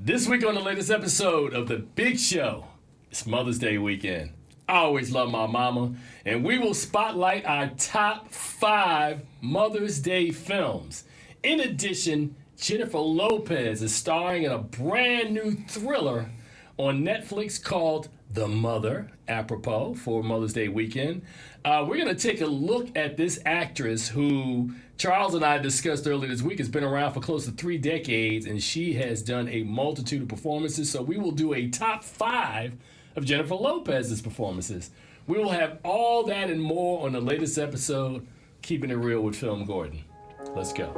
This week on the latest episode of The Big Show, it's Mother's Day weekend. I always love my mama, and we will spotlight our top 5 Mother's Day films. In addition, Jennifer Lopez is starring in a brand new thriller on Netflix called The Mother, apropos for Mother's Day weekend. We're going to take a look at this actress who Charles and I discussed earlier this week has been around for close to 3 decades, and she has done a multitude of performances. So we will do a top 5 of Jennifer Lopez's performances. We will have all that and more on the latest episode, Keeping It Real with FilmGordon. Let's go.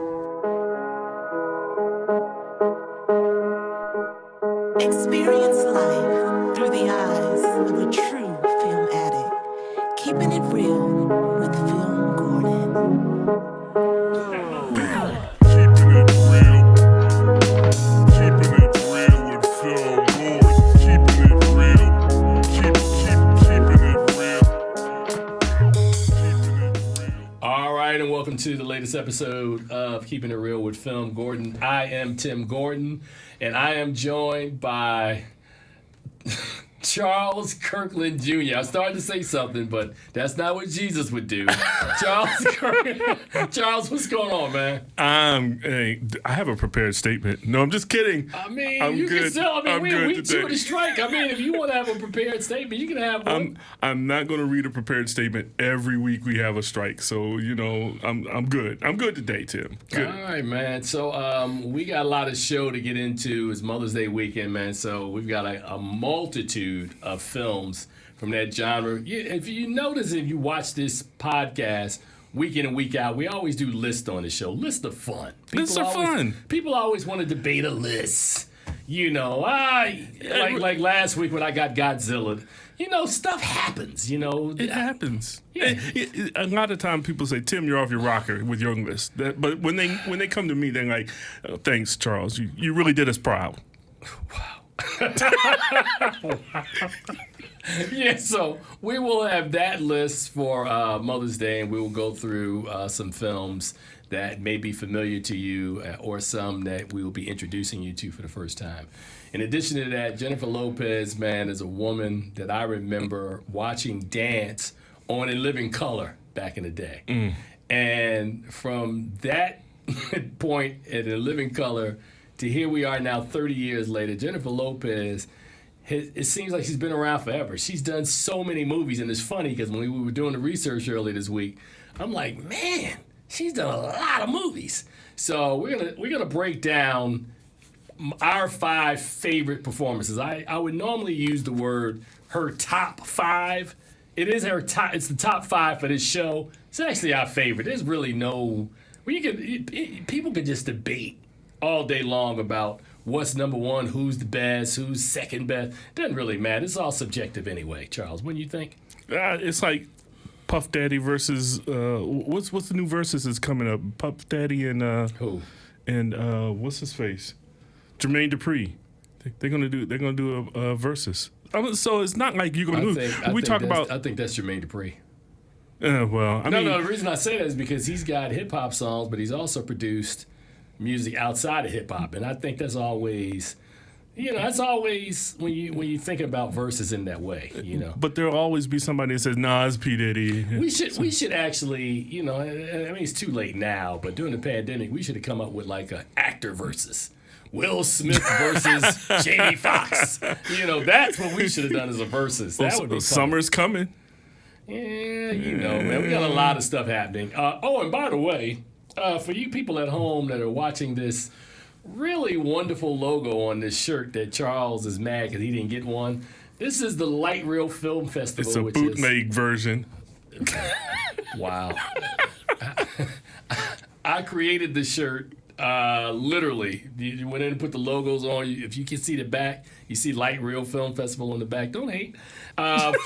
Experience life through the eyes of a true film addict. Keeping it real with FilmGordon. And welcome to the latest episode of Keeping It Real with FilmGordon. I am Tim Gordon, and I am joined by Charles Kirkland Jr. I started to say something, but that's not what Jesus would do. Charles, what's going on, man? I have a prepared statement. No, I'm just kidding. I mean, I'm you good. can tell. I mean, we're week today. 2 of the strike. I mean, if you want to have a prepared statement, you can have one. I'm not going to read a prepared statement every week we have a strike. So, you know, I'm good. I'm good today, Tim. Good. All right, man. So we got a lot of show to get into. It's Mother's Day weekend, man. So we've got a multitude of films from that genre. If you notice, if you watch this podcast week in and week out, we always do lists on the show. Lists are fun. Lists are fun. People always want to debate a list. You know, like last week when I got Godzilla. You know, stuff happens, you know. It happens. Yeah. A lot of time people say, Tim, you're off your rocker with your list. But when they come to me, they're like, oh, thanks, Charles. You really did us proud. Wow. Yeah, so we will have that list for Mother's Day, and we will go through some films that may be familiar to you or some that we will be introducing you to for the first time. In addition to that, Jennifer Lopez, man, is a woman that I remember watching dance on In Living Color back in the day. And from that point at In Living Color to here we are now 30 years later, Jennifer Lopez, it seems like she's been around forever. She's done so many movies, and it's funny because when we were doing the research earlier this week, I'm like, man, she's done a lot of movies. So we're gonna break down our 5 favorite performances. I would normally use the word her top 5. It is her top. It's the top 5 for this show. It's actually our favorite. There's really no. People could just debate all day long about what's number 1, who's the best, who's second best. Doesn't really matter. It's all subjective anyway. Charles, what do you think? It's like Puff Daddy versus what's the new versus is coming up? Puff Daddy and Who? And what's his face? Jermaine Dupri. They're gonna do a versus. So it's not like you're gonna lose. I think that's Jermaine Dupri. Well, I mean, No. The reason I say that is because he's got hip hop songs, but he's also produced music outside of hip hop, and I think that's always, that's always when you think about verses in that way, But there'll always be somebody that says, "Nah, it's P Diddy." We should actually, I mean, it's too late now, but during the pandemic, we should have come up with like an actor versus. Will Smith versus Jamie Foxx. That's what we should have done as a versus. That would be fun. Summer's coming. Yeah, man, we got a lot of stuff happening. And by the way, for you people at home that are watching this really wonderful logo on this shirt that Charles is mad because he didn't get one, this is the Light Reel Film Festival. It's a bootleg version. Wow. I created the shirt. Literally, you went in and put the logos on. If you can see the back, you see Light Reel Film Festival on the back. Don't hate.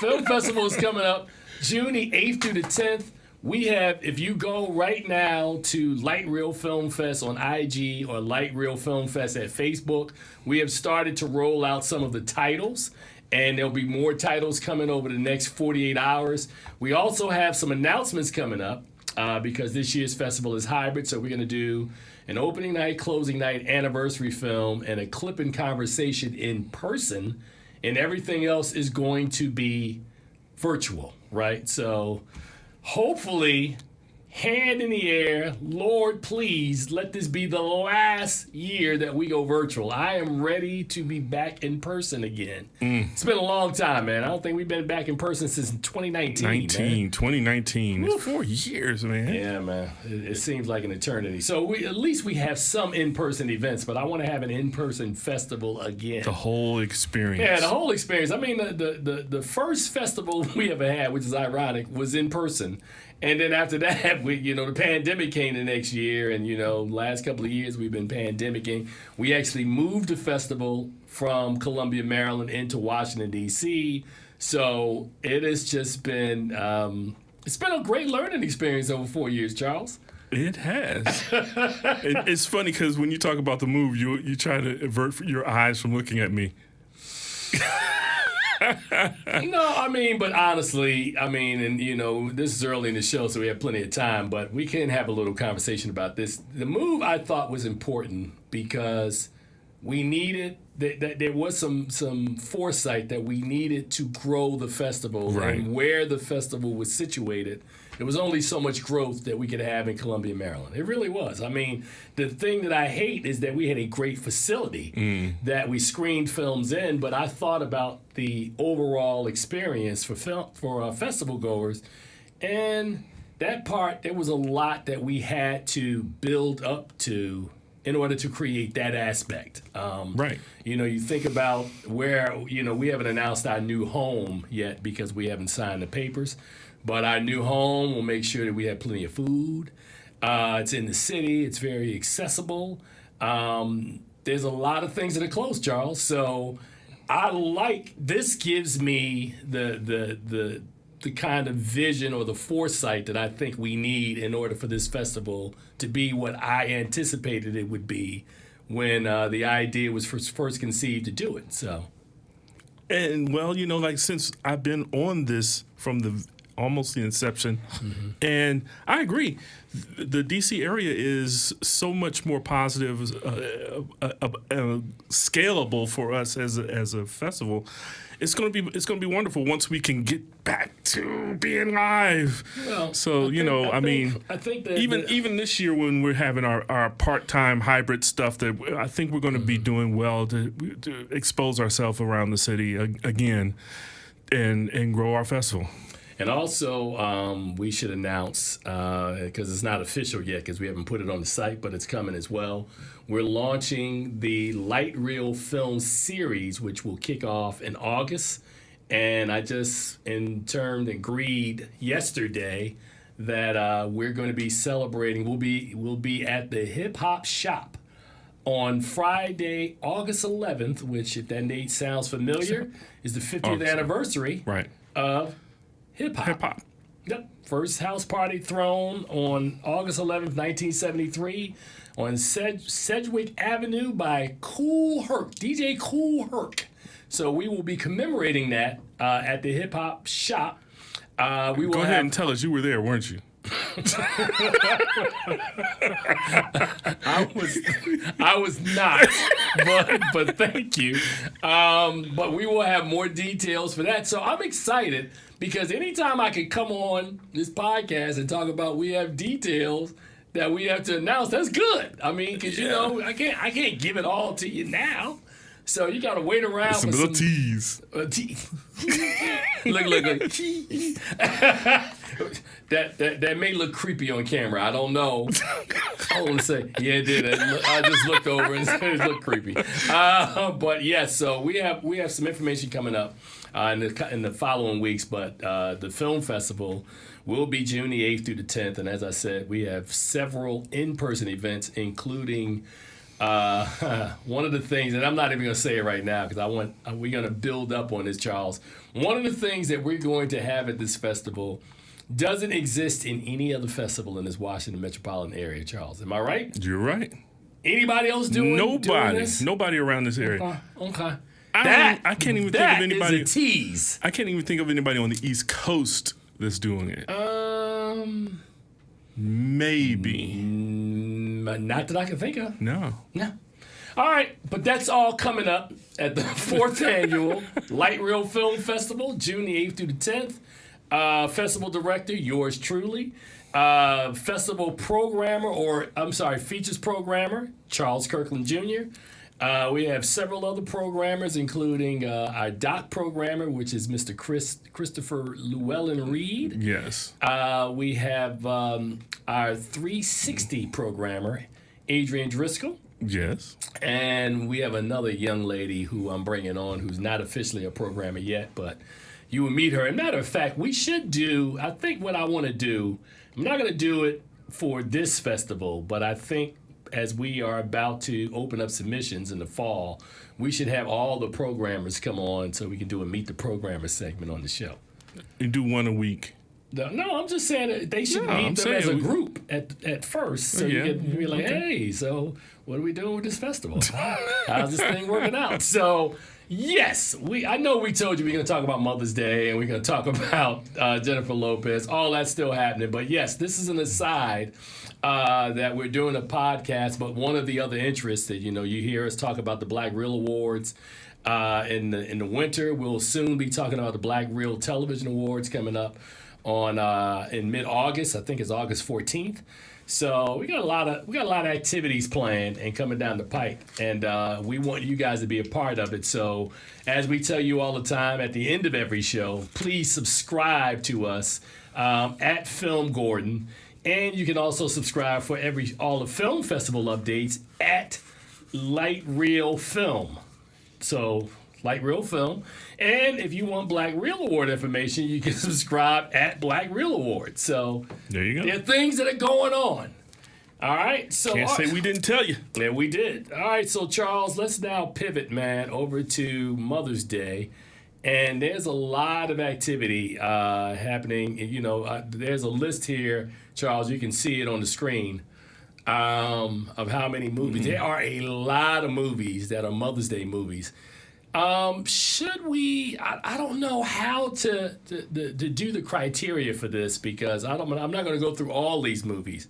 Film Festival is coming up June the 8th through the 10th. We have, if you go right now to Light Reel Film Fest on IG or Light Reel Film Fest at Facebook, we have started to roll out some of the titles, and there'll be more titles coming over the next 48 hours. We also have some announcements coming up. because this year's festival is hybrid. So we're going to do an opening night, closing night, anniversary film, and a clip and conversation in person, and everything else is going to be virtual, right? So hopefully, hand in the air, Lord, please let this be the last year that we go virtual. I am ready to be back in person again. It's been a long time, man. I don't think we've been back in person since 2019. 2019. Woof. It's 4 years, man. Yeah, man. It seems like an eternity. So at least we have some in-person events, but I want to have an in-person festival again. The whole experience. Yeah, the whole experience. I mean, the first festival we ever had, which is ironic, was in person. And then after that, the pandemic came the next year, and last couple of years we've been pandemicking. We actually moved the festival from Columbia, Maryland, into Washington D.C. So it has just been it's been a great learning experience over 4 years, Charles. It has. It's funny because when you talk about the move, you try to avert your eyes from looking at me. No, but honestly, and this is early in the show, so we have plenty of time, but we can have a little conversation about this. The move I thought was important because we needed, there was some foresight that we needed to grow the festival, right, and where the festival was situated. There was only so much growth that we could have in Columbia, Maryland. It really was. The thing that I hate is that we had a great facility that we screened films in, but I thought about the overall experience for festival goers, and that part, there was a lot that we had to build up to in order to create that aspect. Right. You think about where, we haven't announced our new home yet because we haven't signed the papers. But our new home will make sure that we have plenty of food. It's in the city. It's very accessible. There's a lot of things that are close, Charles. So this gives me the kind of vision or the foresight that I think we need in order for this festival to be what I anticipated it would be when the idea was first conceived to do it. So, and since I've been on this from almost the inception, and I agree, the DC area is so much more positive, scalable for us as a festival. It's gonna be wonderful once we can get back to being live. Well, I think that even this year when we're having our part-time hybrid stuff, that I think we're going to be doing well to expose ourselves around the city again and grow our festival. And also, we should announce, because it's not official yet because we haven't put it on the site, but it's coming as well. We're launching the Light Reel Film Series, which will kick off in August. And I just, agreed yesterday that we're going to be celebrating. We'll be at the Hip Hop Shop on Friday, August 11th, which, if that date sounds familiar, is the 50th anniversary of hip-hop. Yep. First house party thrown on August 11th, 1973 on Sedgwick Avenue by Kool Herc, DJ Kool Herc. So we will be commemorating that at the hip-hop shop. Go ahead and tell us, you were there, weren't you? I was not, but thank you. But we will have more details for that. So I'm excited because anytime I can come on this podcast and talk about we have details that we have to announce, that's good. Because I can't give it all to you now. So you gotta wait around some for little tease. Look. That may look creepy on camera. I don't know. I want to say, yeah, it did. I just looked over and it looked creepy. But yes, so we have some information coming up in the following weeks. But the film festival will be June the 8th through the 10th, and as I said, we have several in-person events, including. One of the things, and I'm not even going to say it right now because we're going to build up on this, Charles. One of the things that we're going to have at this festival doesn't exist in any other festival in this Washington metropolitan area, Charles. Am I right? You're right. Anybody else doing this? Nobody around this area. Okay. I can't even think of anybody. That is a tease. I can't even think of anybody on the East Coast that's doing it. Maybe. Not that I can think of. No. No. All right, but that's all coming up at the 4th annual Light Reel Film Festival, June the 8th through the 10th. Festival director, yours truly. Festival programmer, features programmer, Charles Kirkland Jr. We have several other programmers, including our doc programmer, which is Mr. Christopher Llewellyn Reed. Yes. We have our 360 programmer, Adrian Driscoll. Yes. And we have another young lady who I'm bringing on who's not officially a programmer yet, but you will meet her. As a matter of fact, we should do, I think what I want to do, I'm not going to do it for this festival, but I think as we are about to open up submissions in the fall, we should have all the programmers come on so we can do a Meet the Programmer segment on the show. You do one a week. No, I'm just saying that they should meet them as a group at first. So you can be like, hey, so what are we doing with this festival? How's this thing working out? So, yes, I know we told you we're going to talk about Mother's Day and we're going to talk about Jennifer Lopez. All that's still happening. But, yes, this is an aside that we're doing a podcast. But one of the other interests that, you hear us talk about the Black Reel Awards. In the winter, we'll soon be talking about the Black Reel Television Awards coming up on in mid-August. I think it's August 14th. So we got a lot of activities planned and coming down the pike, and we want you guys to be a part of it. So as we tell you all the time at the end of every show, please subscribe to us at FilmGordon, and you can also subscribe for all the film festival updates at Light Reel Film. So Light Reel Film. And if you want Black Reel Award information, you can subscribe at Black Reel Award. So there you go. There are things that are going on. All right. So can't say we didn't tell you. Yeah, we did. All right. So Charles, let's now pivot, man, over to Mother's Day. And there's a lot of activity happening. There's a list here, Charles. You can see it on the screen of how many movies. There are a lot of movies that are Mother's Day movies. Should we? I don't know how to do the criteria for this because I'm not going to go through all these movies.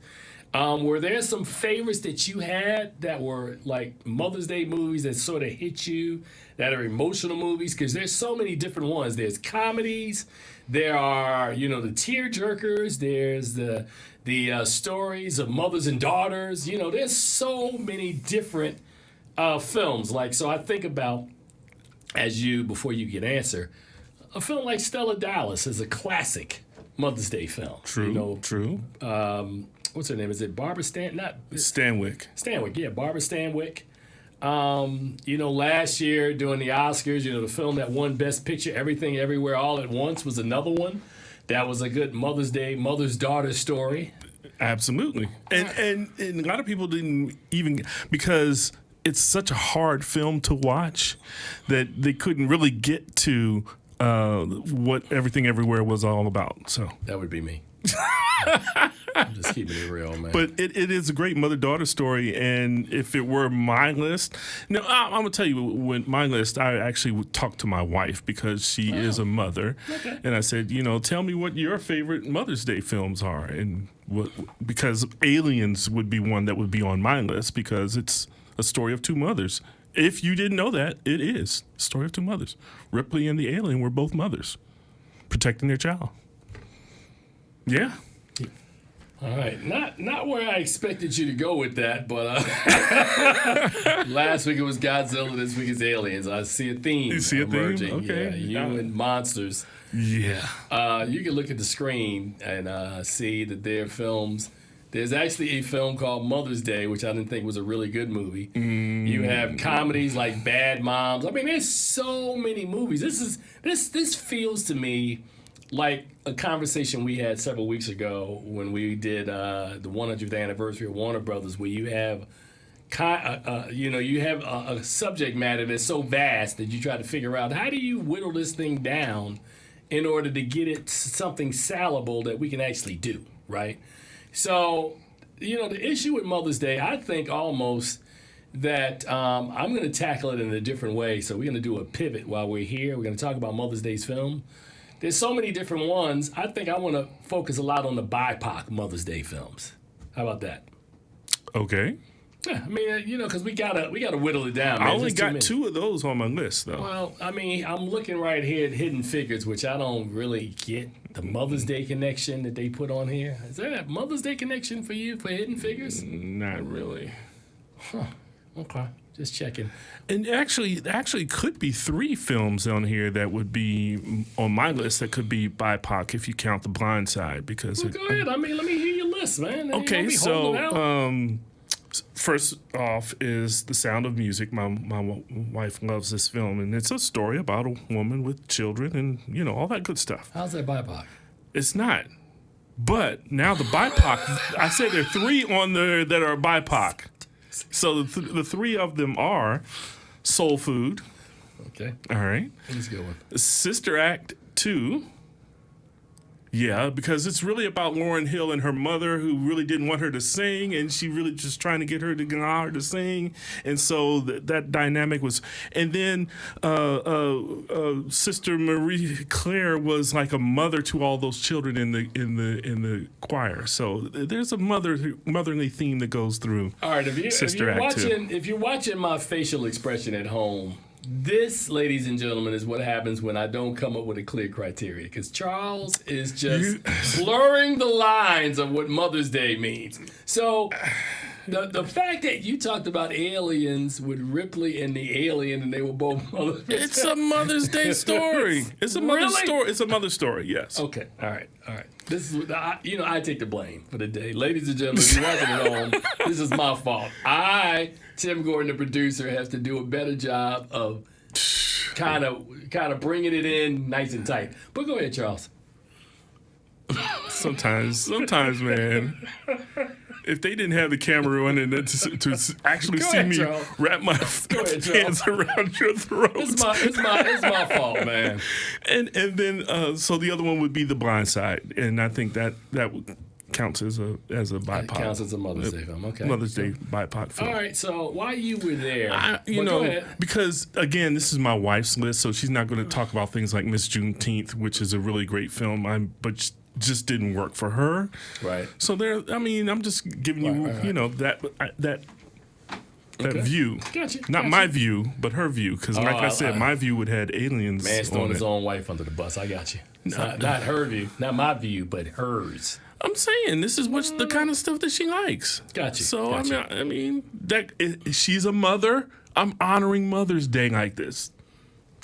Were there some favorites that you had that were like Mother's Day movies that sort of hit you, that are emotional movies? Because there's so many different ones. There's comedies. There are, the tearjerkers. There's the stories of mothers and daughters. There's so many different films. So I think about, before you can answer, a film like Stella Dallas is a classic Mother's Day film. True. True. What's her name? Is it Barbara Stanwyck? Stanwyck, yeah, Barbara Stanwyck. Last year during the Oscars, the film that won Best Picture, Everything Everywhere All at Once, was another one. That was a good Mother's Day, mother's-daughter story. Absolutely. And a lot of people didn't even, because it's such a hard film to watch that they couldn't really get to what Everything Everywhere was all about. So that would be me. I'm just keeping it real, man. But it is a great mother-daughter story, and if it were my list, I'm going to tell you, when my list, I actually would talk to my wife because she is a mother, and I said, tell me what your favorite Mother's Day films are, and because Aliens would be one that would be on my list because it's a story of two mothers. If you didn't know that, it is a story of two mothers. Ripley and the alien were both mothers protecting their child. Yeah. All right. Not where I expected you to go with that, but last week it was Godzilla, this week is Aliens. I see a theme emerging. Okay. Yeah, you and monsters. Yeah. You can look at the screen and see that there are films. There's actually a film called Mother's Day, which I didn't think was a really good movie. You have comedies like Bad Moms. I mean, there's so many movies. This feels to me like a conversation we had several weeks ago when we did the 100th anniversary of Warner Brothers, where you have, a subject matter that's so vast that you try to figure out how do you whittle this thing down in order to get it something salable that we can actually do, right? So, the issue with Mother's Day, I think almost that I'm going to tackle it in a different way. So we're going to do a pivot while we're here. We're going to talk about Mother's Day's film. there's so many different ones. I think I want to focus a lot on the BIPOC Mother's Day films. How about that? Okay. Yeah, I mean, because we gotta whittle it down. Man. I only There's too got many. 2 of those on my list, though. Well, I mean, I'm looking right here at Hidden Figures, which I don't really get the Mother's Day connection that they put on here. Is there a Mother's Day connection for you for Hidden Figures? Not really. Okay, just checking. And actually could be 3 films on here that would be on my list that could be BIPOC if you count The Blind Side. Because Well, go ahead. I mean, let me hear your list, man. Okay, Don't be so holding out. first off is The Sound of Music. My wife loves this film, and it's a story about a woman with children and all that good stuff. How's that BIPOC? It's not. But now the BIPOC, I said there are 3 on there that are BIPOC. So the 3 of them are Soul Food. Okay, All right. that's a good one. Sister Act 2. Yeah, because it's really about Lauryn Hill and her mother who really didn't want her to sing, and she really just trying to get her to sing, and so that dynamic was. And then Sister Marie Claire was like a mother to all those children in the choir. So there's a motherly theme that goes through. All right, if Sister you're Act 2. watching, if you're watching my facial expression at home, this, ladies and gentlemen, is what happens when I don't come up with a clear criteria. Because Charles is just blurring the lines of what Mother's Day means. So the fact that you talked about aliens with Ripley and the alien, and they were both mothers. It's a Mother's Day story. It's a mother's Really? story. It's a mother's story. Yes. Okay, all right. This is I take the blame for the day, ladies and gentlemen. If you're watching at home, this is my fault. Tim Gordon, the producer, has to do a better job of kind of bringing it in nice and tight. But go ahead, Charles. Sometimes, man. If they didn't have the camera running to actually Go see ahead, me Charles. wrap my ahead, hands around your throat, It's my fault, man. and then so the other one would be The Blind Side, and I think that counts as a BIPOC. It counts as a Mother's Day film. Okay. Mother's Day BIPOC film. All right. So while you were there, Go ahead. because again, this is my wife's list, so she's not going to talk about things like Miss Juneteenth, which is a really great film. But just didn't work for her. Right. So I'm just giving you, Right. that Okay. view. Gotcha. Not gotcha. my view, but her view. Because like I said, my view would have aliens. Man's on throwing his it. own wife under the bus. I got you. It's not her view, not my view, but hers. I'm saying this is the kind of stuff that she likes. Gotcha. So Gotcha. I mean that she's a mother. I'm honoring Mother's Day like this.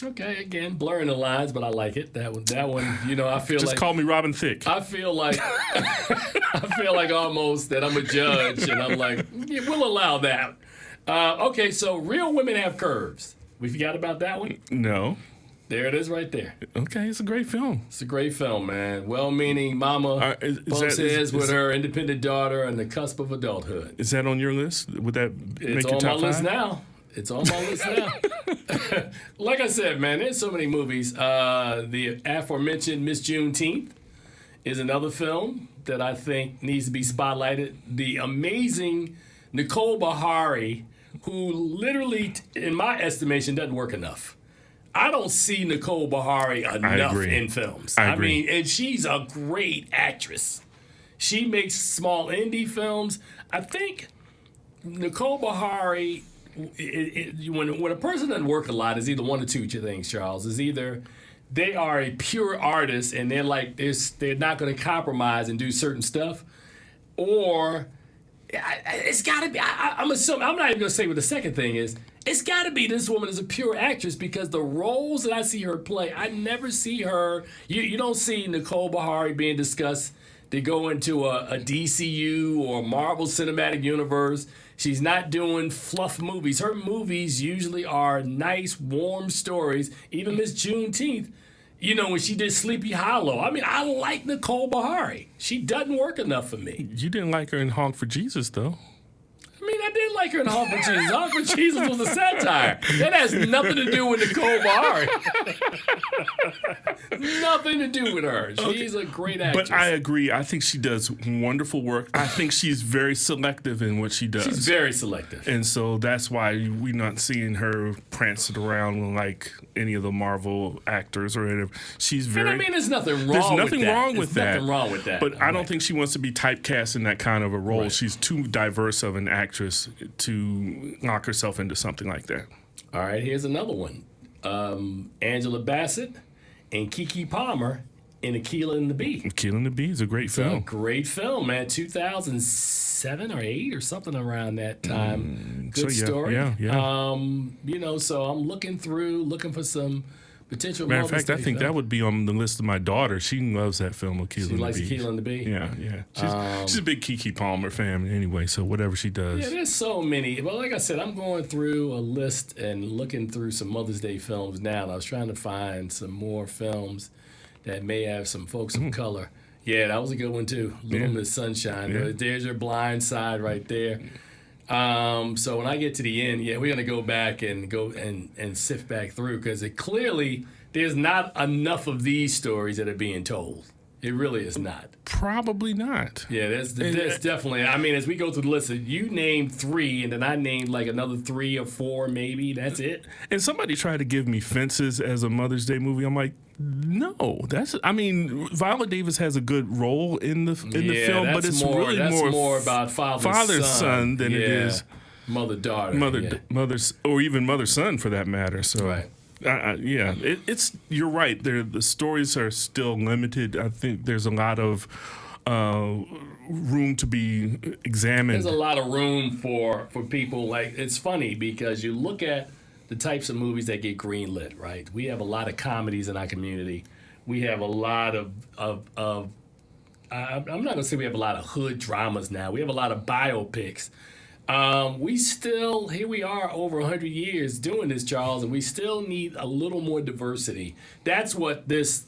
Okay, again, blurring the lines, but I like it. That one, I feel Just like call me Robin Thicke. I feel like almost that I'm a judge, and I'm like, yeah, we'll allow that. Okay, so Real Women Have Curves. We forgot about that one. No. There it is, right there. Okay, it's a great film. It's a great film, man. Well-meaning mama Is bumps that- heads is- with her independent daughter on the cusp of adulthood. Is that on your list? Would that It's make your on top my list 5? now. It's on my list now. Like I said, man, there's so many movies. The aforementioned Miss Juneteenth is another film that I think needs to be spotlighted. The amazing Nicole Bahari, who literally, in my estimation, doesn't work enough. I don't see Nicole Bahari enough agree. in films. I agree. mean, and she's a great actress. She makes small indie films. I think Nicole Bahari, when a person doesn't work a lot, is either one or two things, Charles. Is either they are a pure artist and they're like they're not going to compromise and do certain stuff, or it's got to be. I'm assuming. I'm not even going to say what the second thing is. It's got to be this woman is a pure actress, because the roles that I see her play, I never see her. You don't see Nicole Bahari being discussed to go into a DCU or Marvel Cinematic Universe. She's not doing fluff movies. Her movies usually are nice, warm stories. Even Miss Juneteenth, when she did Sleepy Hollow. I mean, I like Nicole Bahari. She doesn't work enough for me. You didn't like her in Honk for Jesus, though. I mean, I did like her in Hawk for Jesus. Hawk for Jesus was a satire. That has nothing to do with Nicole Bahari. Nothing to do with her. She's a great actress. But I agree. I think she does wonderful work. I think she's very selective in what she does. She's very selective. And so that's why we're not seeing her prancing around like any of the Marvel actors or whatever. She's very. And I mean, there's nothing wrong with that. There's nothing wrong with that. Nothing wrong with that. But I don't think she wants to be typecast in that kind of a role. Right. She's too diverse of an actress to lock herself into something like that. All right, here's another one. Angela Bassett and Keke Palmer in Akeelah and the Bee. Akeelah and the Bee is a great A film. great film, man. 2007 or 8 or something around that time. Good story. Yeah. You know, so I'm looking for some potential. Matter of Mother's fact, I Day think film. that would be on the list of my daughter. She loves that film, Akeelah and the Bee. She likes Akeelah and the Bee. Yeah. She's a big Keke Palmer fan anyway, so whatever she does. Yeah, there's so many. Well, like I said, I'm going through a list and looking through some Mother's Day films now. And I was trying to find some more films that may have some folks of color. Yeah, that was a good one too. Little Miss Sunshine. Yeah. There's your Blind Side right there. So when I get to the end, we're gonna go back and sift back through because it clearly there's not enough of these stories that are being told. It really is not. Probably not. Yeah, there's definitely. I mean, as we go through the list, you named 3, and then I named like another 3 or 4, maybe. That's it. And somebody tried to give me Fences as a Mother's Day movie. I'm like, no, I mean, Viola Davis has a good role in the film, but it's really more about father-son than it is mother-daughter. Mother, or even mother-son for that matter. So. Right. It's you're right. The stories are still limited. I think there's a lot of room to be examined. There's a lot of room for people. Like, it's funny because you look at the types of movies that get greenlit, right? We have a lot of comedies in our community. We have a lot of I'm not going to say we have a lot of hood dramas now. We have a lot of biopics. Here we are over 100 years doing this, Charles, and we still need a little more diversity. That's what this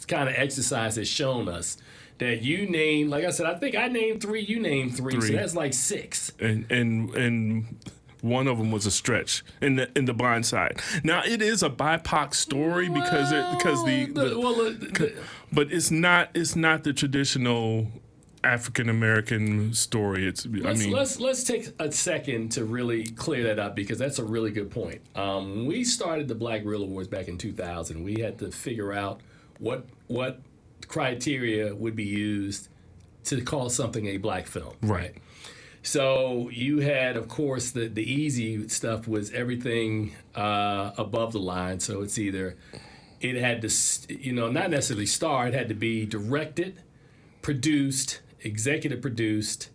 kind of exercise has shown us. That you name, like I said, I think I named 3, you named 3, so that's like 6. And one of them was a stretch in the Blind Side. Now it is a BIPOC story but it's not the traditional African American story. Let's take a second to really clear that up because that's a really good point. When we started the Black Reel Awards back in 2000, we had to figure out what criteria would be used to call something a black film. Right. So you had, of course, the easy stuff was everything above the line. So it's either it had to, not necessarily star. It had to be directed, produced, executive produced,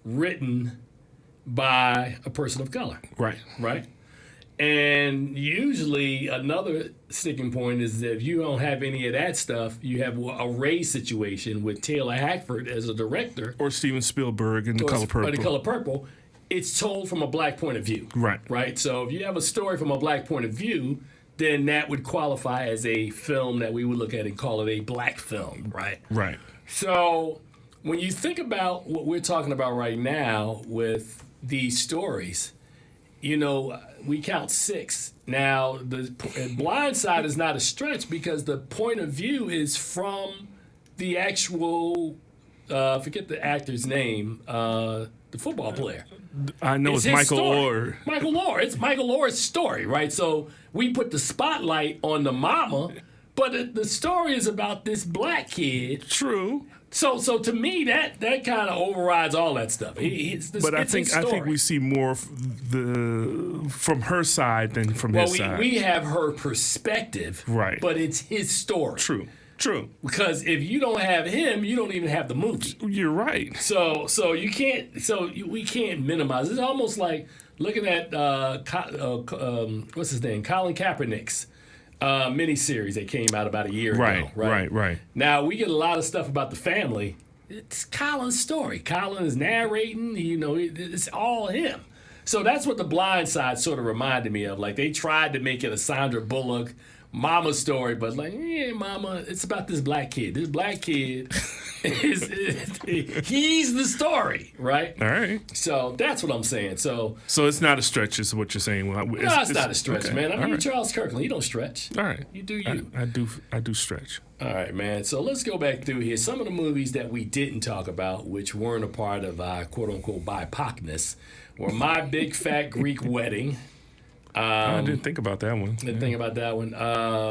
written by a person of color. Right. And usually another sticking point is that if you don't have any of that stuff, you have a race situation with Taylor Hackford as a director. Or Steven Spielberg in The Color Purple. Or The Color Purple. It's told from a black point of view. Right. So if you have a story from a black point of view, then that would qualify as a film that we would look at and call it a black film. Right. So when you think about what we're talking about right now with these stories, we count 6. Now, the Blind Side is not a stretch because the point of view is from the actual, forget the actor's name, the football player. I know it's Michael Orr. Michael Orr. It's Michael Orr's story, right? So we put the spotlight on the mama, but the story is about this black kid. True. So to me, that kind of overrides all that stuff. I think we see more from her side than from his side. We have her perspective, right? But it's his story. True. Because if you don't have him, you don't even have the movie. You're right. So you can't. So we can't minimize. It's almost like looking at what's his name, Colin Kaepernick's miniseries that came out about a year ago. Right. Now we get a lot of stuff about the family. It's Colin's story. Colin is narrating. It's all him. So that's what The Blind Side sort of reminded me of. Like they tried to make it a Sandra Bullock, mama's story, but like, yeah, mama, it's about this black kid. This black kid he's the story, right? All right. So that's what I'm saying. So it's not a stretch, is what you're saying. No, it's not a stretch, okay. man. I mean, right. Charles Kirkland, you don't stretch. All right. You do you. I do stretch. All right, man. So let's go back through here. Some of the movies that we didn't talk about, which weren't a part of our quote-unquote BIPOCness, were My Big Fat Greek Wedding. I didn't think about that one. Didn't think about that one.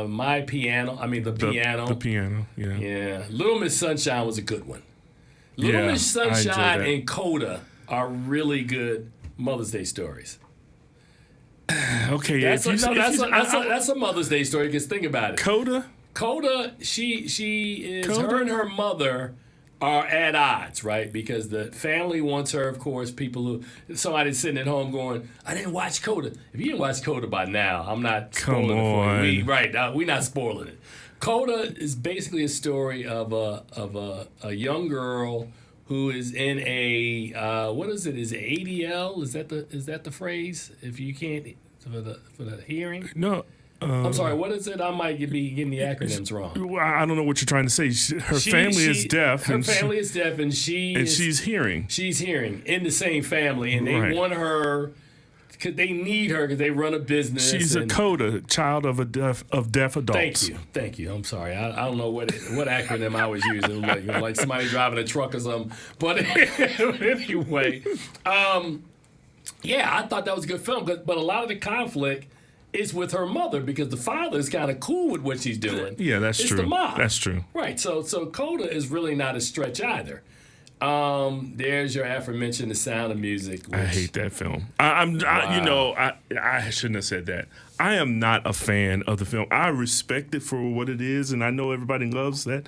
My Piano. I mean, The Piano. The Piano, yeah. Yeah. Little Miss Sunshine was a good one. Little Miss Sunshine and Coda are really good Mother's Day stories. Okay, that's a Mother's Day story, because think about it. Coda, she is, Coda? her and her mother are at odds, right? Because the family wants her, of course, somebody's sitting at home going, I didn't watch Coda. If you didn't watch Coda by now, I'm not spoiling it for you. We're not spoiling it. Coda is basically a story of a young girl who is in a what is it? Is it ADL? Is that the phrase? If you can't for the hearing? No. I'm sorry. What is it? I might be getting the acronyms wrong. I don't know what you're trying to say. Her family is deaf. Her family is deaf, and she's hearing. She's hearing in the same family, and they want her. Cause they need her because they run a business. She's a CODA, child of deaf adults. Thank you. I'm sorry. I don't know what acronym I was using, like somebody driving a truck or something. But anyway, yeah, I thought that was a good film. But a lot of the conflict is with her mother, because the father is kind of cool with what she's doing. Yeah, that's true. It's the mom. That's true. Right. So CODA is really not a stretch either. There's your aforementioned The Sound of Music. I hate that film. I shouldn't have said that. I am not a fan of the film. I respect it for what it is, and I know everybody loves that.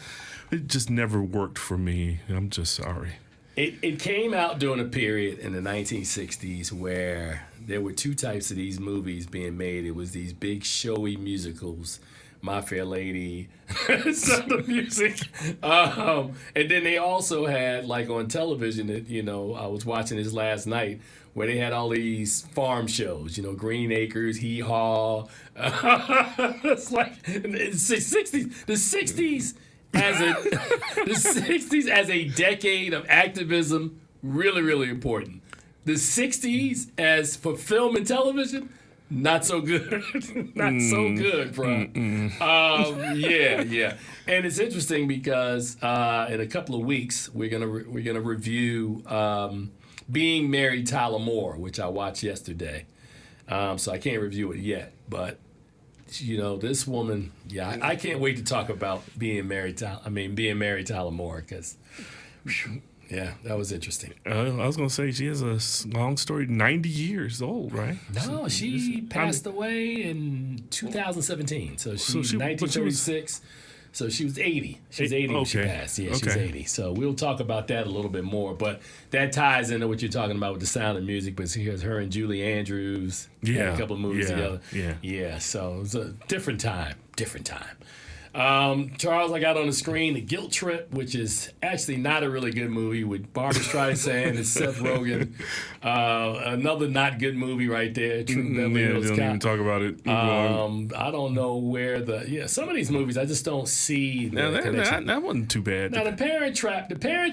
It just never worked for me. I'm just sorry. It came out during a period in the 1960s where there were two types of these movies being made. It was these big showy musicals, My Fair Lady, Sound of Music. And then they also had, like on television, I was watching this last night, where they had all these farm shows, Green Acres, Hee Haw. It's like the 60s. The 60s as a decade of activism, really, really important. The 60s as for film and television, not so good. So good, bro. Yeah. And it's interesting because in a couple of weeks we're gonna review Being Mary Tyler Moore, which I watched yesterday. So I can't review it yet, but this woman, I can't wait to talk about Being Mary Tyler Moore, because yeah, that was interesting. I was going to say, she has a long story, 90 years old, right? No, she passed away in 2017. So she 1936. So she was 80. She's 80 when she passed. Yeah, she's 80. So we'll talk about that a little bit more. But that ties into what you're talking about with The Sound of Music. But here's her and Julie Andrews. Had a couple of movies together. Yeah. So it was a different time. Charles, I got on the screen The Guilt Trip, which is actually not a really good movie, with Barbra Streisand and Seth Rogen. Another not good movie right there. True Beverly Hills Don't even talk about it. I don't know where some of these movies I just don't see the connection. That wasn't too bad. Now, The Parent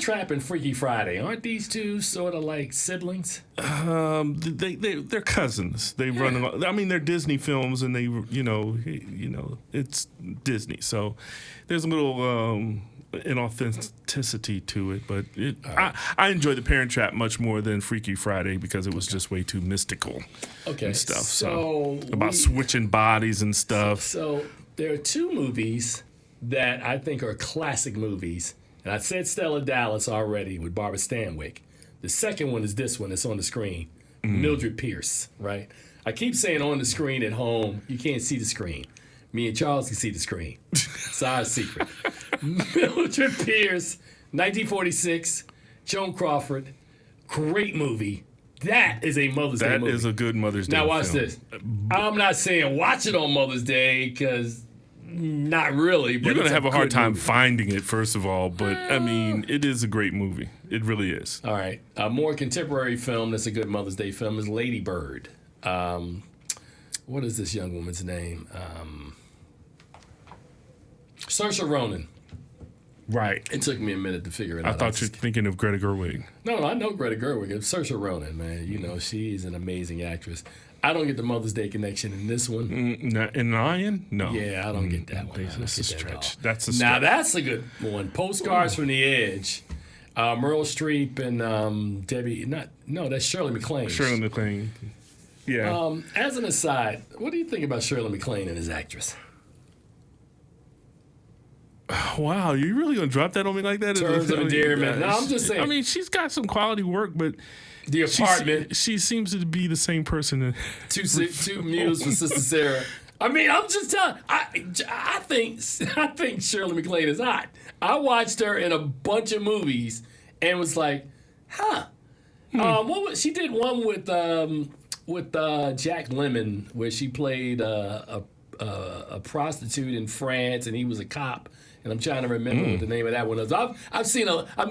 Trap and Freaky Friday, aren't these two sort of like siblings? They're cousins. They run along. I mean, they're Disney films, and they it's Disney. So there's a little inauthenticity to it, but I enjoy The Parent Trap much more than Freaky Friday, because it was just way too mystical and stuff. So about switching bodies and stuff. So there are two movies that I think are classic movies, and I said Stella Dallas already with Barbara Stanwyck. The second one is this one that's on the screen, Mildred Pierce, right? I keep saying on the screen at home. You can't see the screen. Me and Charles can see the screen. It's our secret. Mildred Pierce, 1946, Joan Crawford, great movie. That is a Mother's Day movie. That is a good Mother's Day Now watch film. this. I'm not saying watch it on Mother's Day, because not really. But you're going to have a hard time movie. finding it, first of all. But, I mean, it is a great movie. It really is. All right. A more contemporary film that's a good Mother's Day film is Lady Bird. What is this young woman's name? Saoirse Ronan. Right. It took me a minute to figure it out. I thought you were thinking of Greta Gerwig. No, I know Greta Gerwig. It's Saoirse Ronan, man. You know, she's an amazing actress. I don't get the Mother's Day connection in this one. In Lion? No. Yeah, I don't get that one. That's a stretch. That's a Now, stretch. that's a good one. Postcards from the Edge. Meryl Streep and Debbie. That's Shirley MacLaine. Shirley MacLaine. Yeah. As an aside, what do you think about Shirley MacLaine and his actress? Wow, you really gonna drop that on me like that? Terms of endearment. No, I'm just saying. I mean, she's got some quality work, but The Apartment. she seems to be the same person. Two meals for Sister Sarah. I mean, I'm just telling. I think Shirley MacLaine is hot. I watched her in a bunch of movies and was like, huh. She did one with Jack Lemmon where she played a prostitute in France and he was a cop. And I'm trying to remember what the name of that one is. I'm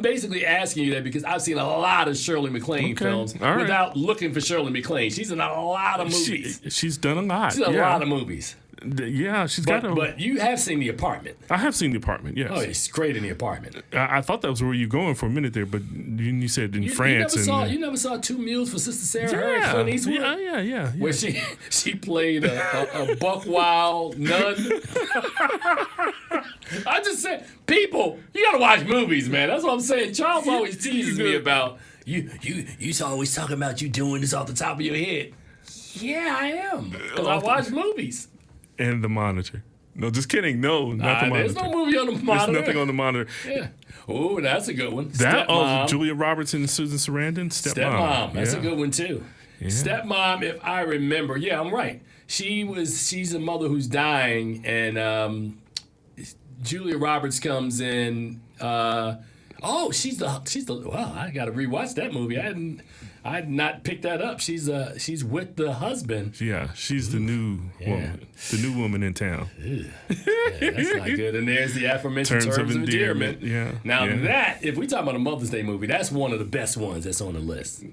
basically asking you that because I've seen a lot of Shirley MacLaine films without looking for Shirley MacLaine. She's in a lot of movies. She's done a lot. She's in a lot of movies. Yeah, she's got a... But you have seen The Apartment. I have seen The Apartment, yes. Oh, it's great in The Apartment. I thought that was where you were going for a minute there, but you said in France. You never saw Two Meals for Sister Sarah? Her and Clint Eastwood? Yeah. Where she played a buck wild nun. I just said, people, you gotta watch movies, man. That's what I'm saying. Charles always teases me about you always talking about you doing this off the top of your head. Yeah, I am. Because I watch movies. And The Monitor. No, just kidding. No, not The Monitor. There's no movie on The Monitor. There's nothing on The Monitor. Yeah. Oh, that's a good one. Julia Roberts and Susan Sarandon. Stepmom. That's a good one too. Yeah. Stepmom, if I remember. Yeah, I'm right. She's a mother who's dying, and Julia Roberts comes in. She's the. Wow, I got to rewatch that movie. I had not picked that up. She's with the husband. Yeah, she's the new woman. The new woman in town. Yeah, that's not good. And there's the aforementioned Terms of Endearment. Yeah. Now that, if we talk about a Mother's Day movie, that's one of the best ones that's on the list.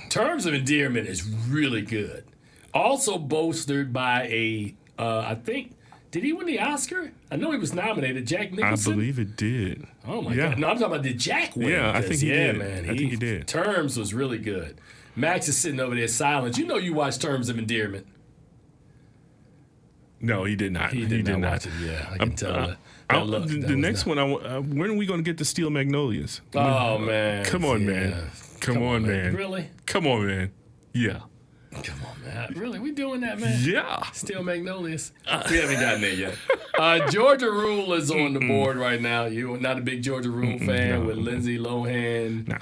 Terms of Endearment is really good. Also bolstered by I think, did he win the Oscar? I know he was nominated. Jack Nicholson? I believe it did. Oh, my God. No, I'm talking about, did Jack win? Yeah, I think he did. Man, I think he did. Terms was really good. Max is sitting over there silent. You know you watched Terms of Endearment. No, he did not. He did not watch it. Yeah, I can tell. The next one, when are we going to get to Steel Magnolias? Oh, man. Come on, man. Come on, man. Really? Come on, man. Yeah. Come on, man. Really? We doing that, man? Yeah. Steel Magnolias. We haven't gotten there yet. Georgia Rule is on the board right now. You're not a big Georgia Rule fan with Lindsay Lohan? No.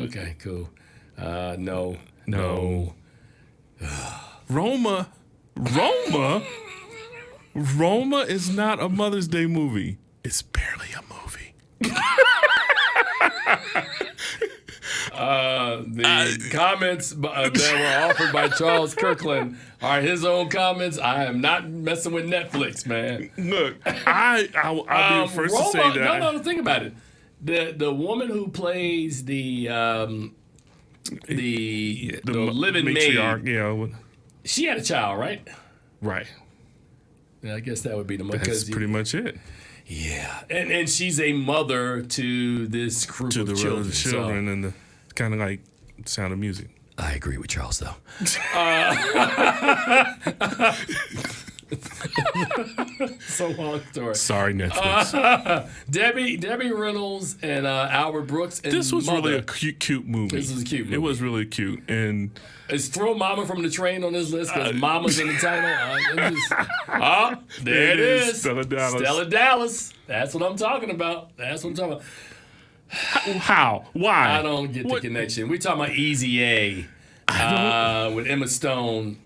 Okay, cool. No. Roma is not a Mother's Day movie. It's barely a movie. The comments that were offered by Charles Kirkland are his own comments. I am not messing with Netflix, man. Look, I'll be the first to say that. No, think about it. The woman who plays the living matriarch, maid, she had a child, right? Right. Yeah, I guess that would be the mother. That's pretty much it. Yeah, and she's a mother to this group of children. And the kind of like Sound of Music. I agree with Charles, though. So long story. Sorry, Netflix. Debbie Reynolds and Albert Brooks. And this was Mother. really a cute movie. This was a cute movie. It was really cute. And is Throw Mama from the Train on this list? Because Mama's in the title. There it is. Stella Dallas. That's what I'm talking about. How? Why? I don't get the connection. We talking about Easy A. With Emma Stone.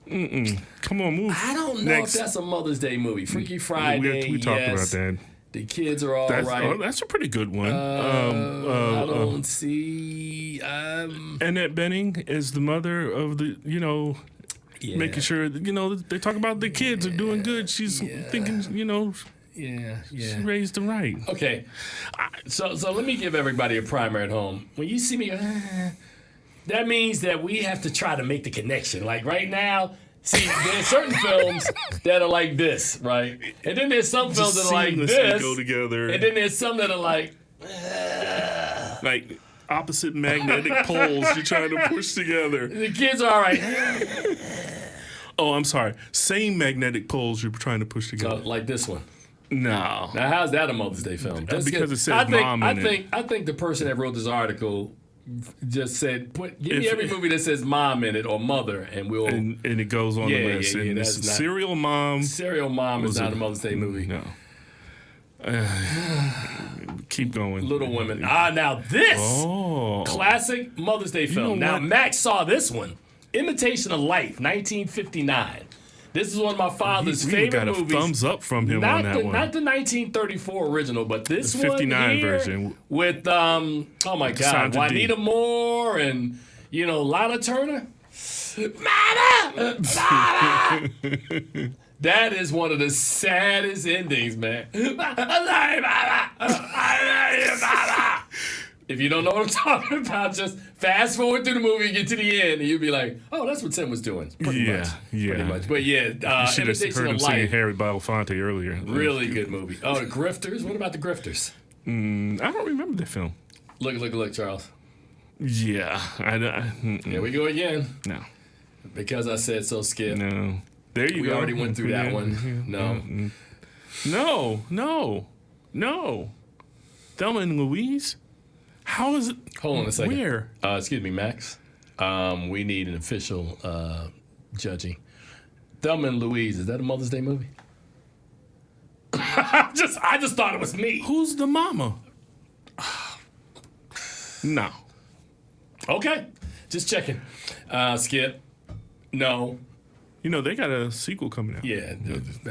Come on, move. I don't know if that's a Mother's Day movie. Freaky Friday. We talked about that. The kids are all right. Oh, that's a pretty good one. I don't see. Annette Bening is the mother of the, making sure, they talk about the kids are doing good. She's thinking, she raised them right. Okay. So let me give everybody a primer at home. When you see me, that means that we have to try to make the connection. Like right now, See, there's certain films that are like this, right? And then there's some films that are like seamlessly this. go together. And then there's some that are like opposite magnetic poles you're trying to push together. the kids are all right. Oh, I'm sorry. Same magnetic poles you're trying to push together. Like this one. No. Now, how's that a Mother's Day film? Because it says mom in it. I think the person that wrote this article just said, give me every movie that says mom in it or mother, and we'll. And it goes on the list. Yeah, and that's not, Serial Mom. Serial Mom is not a Mother's Day movie. No. Keep going. Little Women. Now this classic Mother's Day film. know Now what? Max saw this one, Imitation of Life, 1959. This is one of my father's we favorite got a movies. thumbs up from him on that one. Not the 1934 original, but this The 59 one here version. with oh my God, Sandra Dee. Juanita Moore and Lana Turner. Mama! That is one of the saddest endings, man. If you don't know what I'm talking about, just fast forward through the movie and get to the end, and you'll be like, "Oh, that's what Tim was doing." Pretty much. But yeah, You should have Imitation heard him of singing Life, Harry Belafonte earlier. really good movie. Oh, the Grifters. What about the Grifters? I don't remember that film. Look, Charles. Yeah. Here we go again. No. Because I said so, Skip. No. There you go. We already went through that one. No. No. Thelma and Louise? How is it? Hold on a second. Where? Excuse me, Max. We need an official judging. Thelma and Louise, is that a Mother's Day movie? I just thought it was me. Who's the mama? No. Okay, just checking. Skip. No. They got a sequel coming out. Yeah,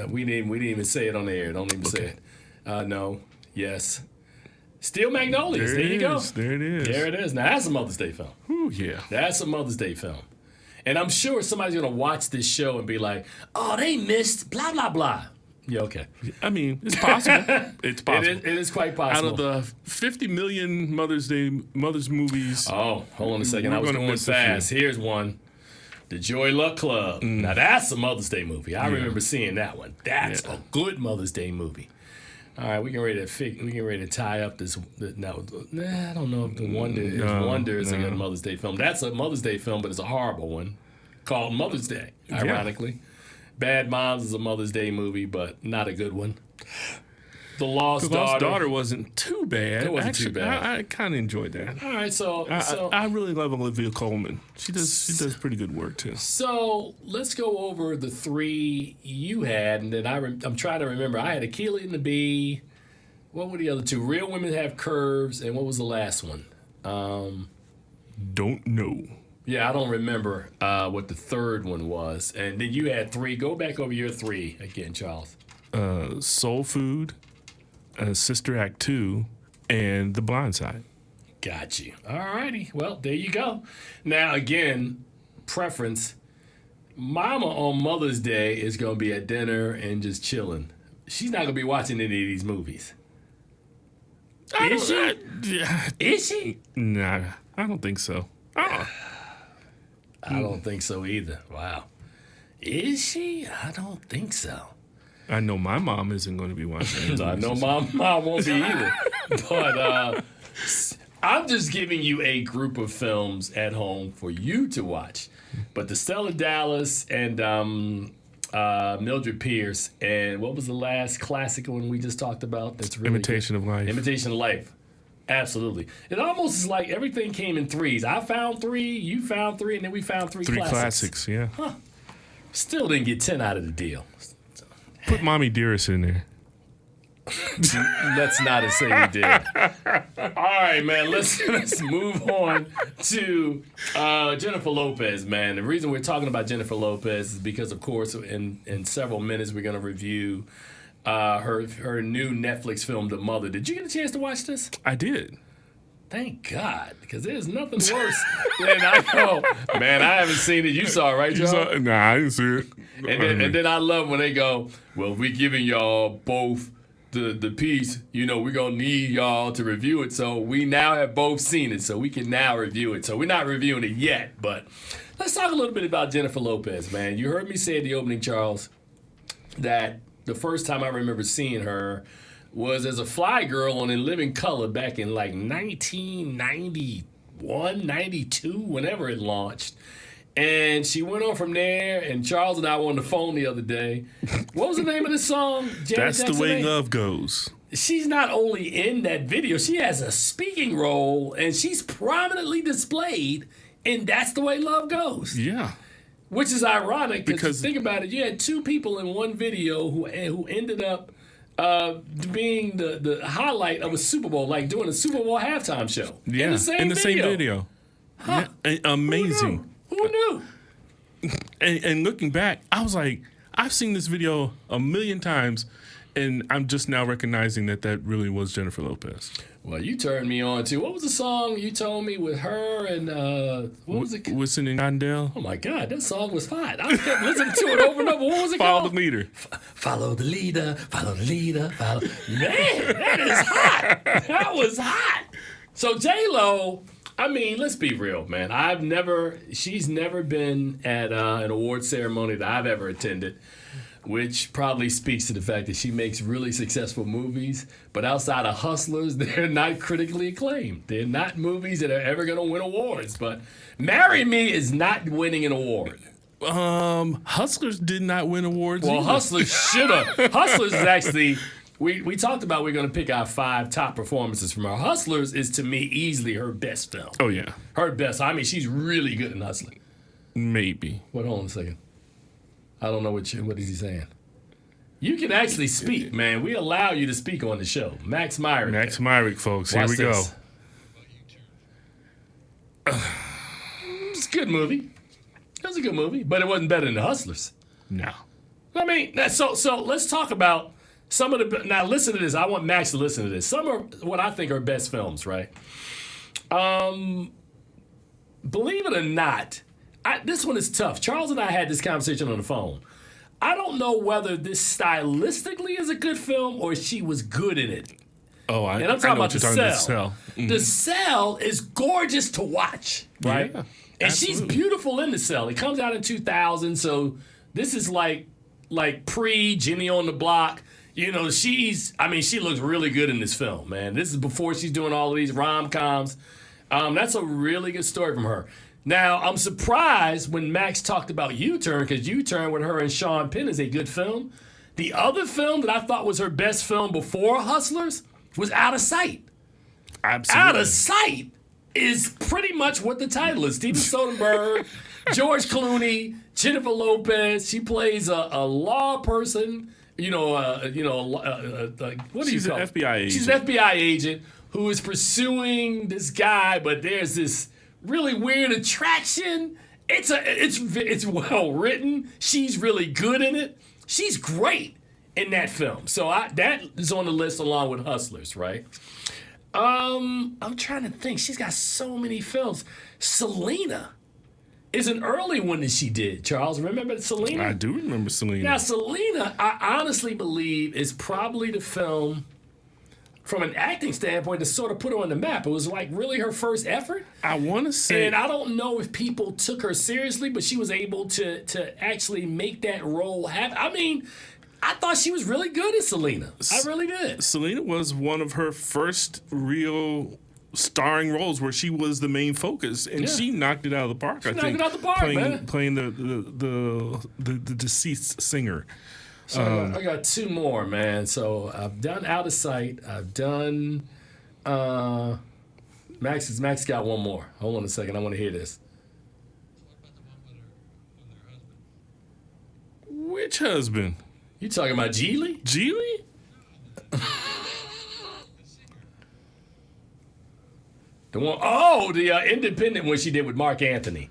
we didn't even say it on the air. Don't even say it. No. Yes. Steel Magnolias. There you go. There it is. There it is. Now that's a Mother's Day film. Ooh, yeah. That's a Mother's Day film. And I'm sure somebody's going to watch this show and be like, oh, they missed blah, blah, blah. Yeah, okay. I mean, it's possible. It's possible. It is quite possible. Out of the 50 million Mother's movies. Oh, hold on a second. We're I was gonna going miss a fast. Here's one. The Joy Luck Club. Now, that's a Mother's Day movie. I remember seeing that one. That's a good Mother's Day movie. All right, we can ready to tie up this. Now, I don't know if Wonder is a good Mother's Day film. That's a Mother's Day film, but it's a horrible one called Mother's Day. Ironically, Bad Moms is a Mother's Day movie, but not a good one. The Lost Daughter wasn't too bad. It wasn't too bad. I kind of enjoyed that. All right, so I really love Olivia Colman. She does pretty good work too. So let's go over the three you had, and then I'm trying to remember. I had Achille and the Bee. What were the other two? Real Women Have Curves, and what was the last one? Don't know. Yeah, I don't remember what the third one was. And then you had three. Go back over your three again, Charles. Soul Food, Sister Act 2, and The Blind Side. Got you. All righty. Well, there you go. Now, again, preference. Mama on Mother's Day is going to be at dinner and just chilling. She's not going to be watching any of these movies. Is she? Is she? Nah, I don't think so. I don't think so either. Wow. Is she? I don't think so. I know my mom isn't going to be watching it. I know my mom won't be either. But I'm just giving you a group of films at home for you to watch. But the Stella Dallas and Mildred Pierce, and what was the last classic one we just talked about? That's really Imitation of Life. Imitation of Life. Absolutely. It almost is like everything came in threes. I found three, you found three, and then we found three classics. Yeah. Still didn't get 10 out of the deal. Put Mommy Dearest in there. Let's not say we did. All right, man. Let's move on to Jennifer Lopez, man. The reason we're talking about Jennifer Lopez is because, of course, in several minutes we're going to review her new Netflix film, The Mother. Did you get a chance to watch this? I did. Thank God, because there's nothing worse than I go, man, I haven't seen it. You saw it, right, Joe? Nah, I didn't see it. And then I love when they go, well, we're giving y'all both the piece, we're going to need y'all to review it. So we now have both seen it, so we can now review it. So we're not reviewing it yet, but let's talk a little bit about Jennifer Lopez, man. You heard me say at the opening, Charles, that the first time I remember seeing her was as a fly girl on In Living Color back in like 1991, 92, whenever it launched. And she went on from there, and Charles and I were on the phone the other day. What was the name of the song? That's the way love goes. She's not only in that video, she has a speaking role, and she's prominently displayed in That's the Way Love Goes. Yeah. Which is ironic, because think about it, you had two people in one video who ended up being the highlight of a Super Bowl, like doing a Super Bowl halftime show. Yeah, in the same video. Huh. Yeah, amazing. Who knew? And looking back, I was like, I've seen this video a million times, and I'm just now recognizing that really was Jennifer Lopez. Well, you turned me on to, what was the song you told me with her and, what was it? Wisin and Yandel. Oh my God, that song was fine. I kept listening to it over and over. What was it called? Follow the Leader. Follow the leader, follow the leader, follow. Man, that is hot. That was hot. So J-Lo, I mean, let's be real, man. She's never been at an award ceremony that I've ever attended, which probably speaks to the fact that she makes really successful movies. But outside of Hustlers, they're not critically acclaimed. They're not movies that are ever going to win awards. But Marry Me is not winning an award. Hustlers did not win awards. Well, either. Hustlers should have. Hustlers is actually... We talked about we're going to pick our 5 top performances from her. Hustlers is, to me, easily her best film. Oh, yeah. Her best. I mean, she's really good in Hustling. Maybe. Hold on a second. I don't know what is he saying. You can actually speak, man. We allow you to speak on the show. Max Myrick. Max Myrick, folks. Here we go. It's a good movie. It was a good movie, but it wasn't better than The Hustlers. No. I mean, so let's talk about some of the... Now, listen to this. I want Max to listen to this. Some are what I think are best films, right? Believe it or not, this one is tough. Charles and I had this conversation on the phone. I don't know whether this stylistically is a good film or she was good in it. Oh, and I'm talking about The Cell. Mm-hmm. The Cell is gorgeous to watch, right? Yeah, and she's beautiful in The Cell. It comes out in 2000, so this is like pre Jenny on the Block. She looks really good in this film, man. This is before she's doing all of these rom-coms. That's a really good story from her. Now, I'm surprised when Max talked about U-Turn, because U-Turn with her and Sean Penn is a good film. The other film that I thought was her best film before Hustlers was Out of Sight. Absolutely. Out of Sight is pretty much what the title is. Steven Soderbergh, George Clooney, Jennifer Lopez. She plays a law person. What do you call it? She's an FBI agent. She's an FBI agent who is pursuing this guy, but there's this really weird attraction. It's well written. She's really good in it. She's great in that film. So that is on the list along with Hustlers, right? I'm trying to think. She's got so many films. Selena is an early one that she did. Charles, remember Selena? I do remember Selena. Now, Selena, I honestly believe, is probably the film, from an acting standpoint, to sort of put her on the map. It was like really her first effort. I want to say... And I don't know if people took her seriously, but she was able to actually make that role happen. I mean, I thought she was really good as Selena. I really did. Selena was one of her first real starring roles where she was the main focus, and she knocked it out of the park. Knocked it out of the park, man. Playing the deceased singer. So I got 2 more, man. So I've done Out of Sight. I've done Max got 1 more. Hold on a second. I want to hear this. Which husband? You talking about Geely? Geely? The independent one she did with Mark Anthony.